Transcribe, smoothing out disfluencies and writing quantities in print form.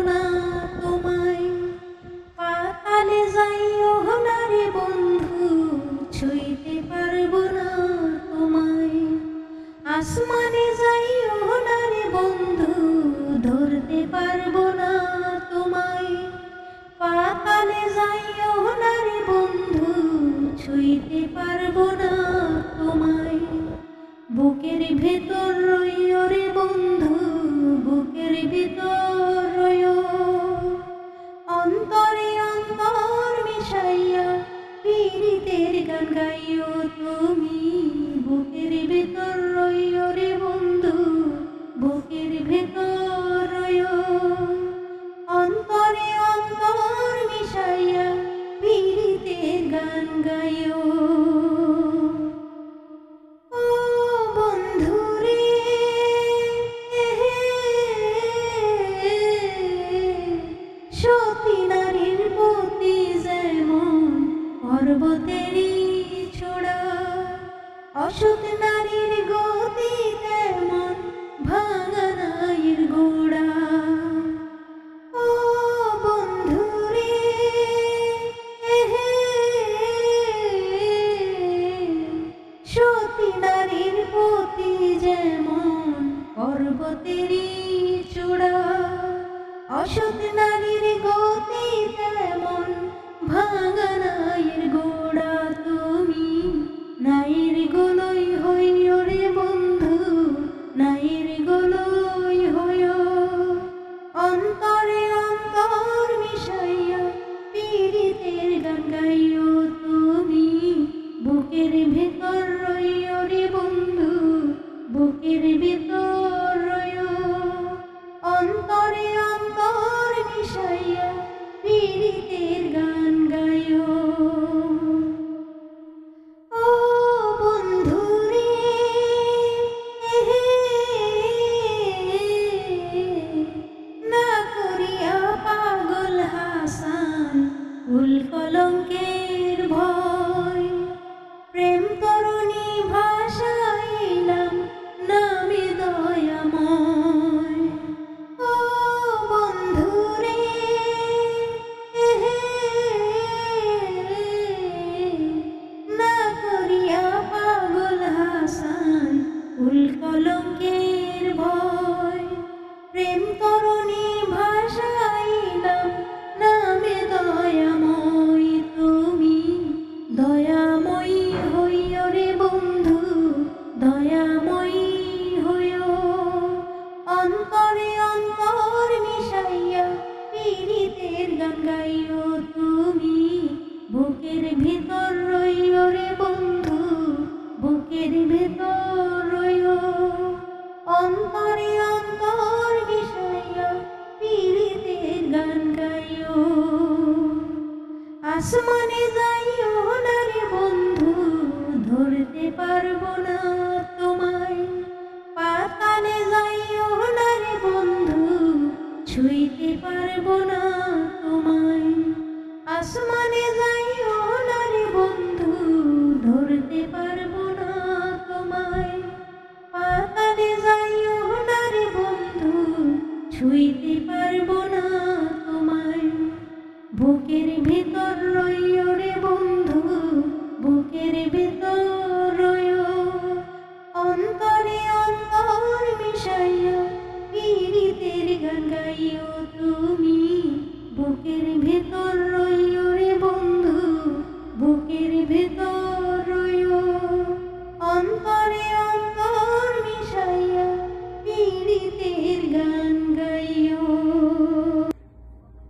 না তোমায়। পাতালে যাইও না রে বন্ধু, ছুঁইতে পারবো না তোমায়। আসমানে যাইও না রে বন্ধু, ধরতে পারবো না তোমায়। পাতালে যাইও না রে বন্ধু, ছুঁইতে পারবো না তোমায়। বুকের ভেতর রইও রে বন্ধু, বুকের ভেতর রইও। অন্তরে অন্তর মিশাইয়া পীড়িতের গান গাইও তুমি। বুকের ভেতর রইও রে বন্ধু, বুকের ভেতর রইও। অন্তরে অন্তর মিশাইয়া পীড়িতের গান গাইও। সতী নারীর প্রতি যেমন পর্বতেরই চূড়া, অসৎ নারীর গতি তেমন ভাঙা নাইর গোড়া। ও বন্ধুরে, সতী নারীর প্রতি যেমন পর্বতেরই চূড়া, অসৎ নারীর গতি তেমন ভাঙা নাইর গোড়া। তুমি নাইর গোলই হইও রে বন্ধু, নাইর গোলই হইও। অন্তরে অন্তর মিশাইয়া পীড়িতের গান গাইও তুমি। বুকের ভেতর রইও রে বন্ধু, বুকের ভেতর রইও। অন্তরে অন্তর মিশাইয়া পীড়িতের গান গাইও। ও বন্ধুরে, না করিয়া পাগল হাসান কুল কলঙ্কের ভয়। প্রেম তরুণী ভাষাইলাম নামে দয়াময়। ও বন্ধুরে, না করিয়া পাগল হাসান কুল কলঙ্কের ভয়। প্রেম তরুণী ভাষাইলাম নামে দয়াময়। তুমি দয়াময়ী হইও রে বন্ধু, দয়াময়ী হইও। অন্তরে অন্তর মিশাইয়া পীড়িতের গান গাইও তুমি। বুকের ভেতর রইও রে বন্ধু, বুকের ভেতর রইও। অন্তরে অন্তর মিশাইয়া পীড়িতের গান গাইও। আসমানে যাইও না রে বন্ধু, ধরতে পারবো না তোমায়। পাতালে যাইও না রে বন্ধু, ছুঁইতে পারবো না তোমায়। আসমানে যাইও না রে বন্ধু, ধরতে পারবো না তোমায়। পাতালে যাইও না রে বন্ধু, ছুঁইতে পারবো না তোমায়। বুকের ভেতর রইও রে বন্ধু, বুকের ভেতর রইও। অন্তরে অন্তর মিশাইয়া পীড়িতের গান গাইও তুমি। বুকের ভেতর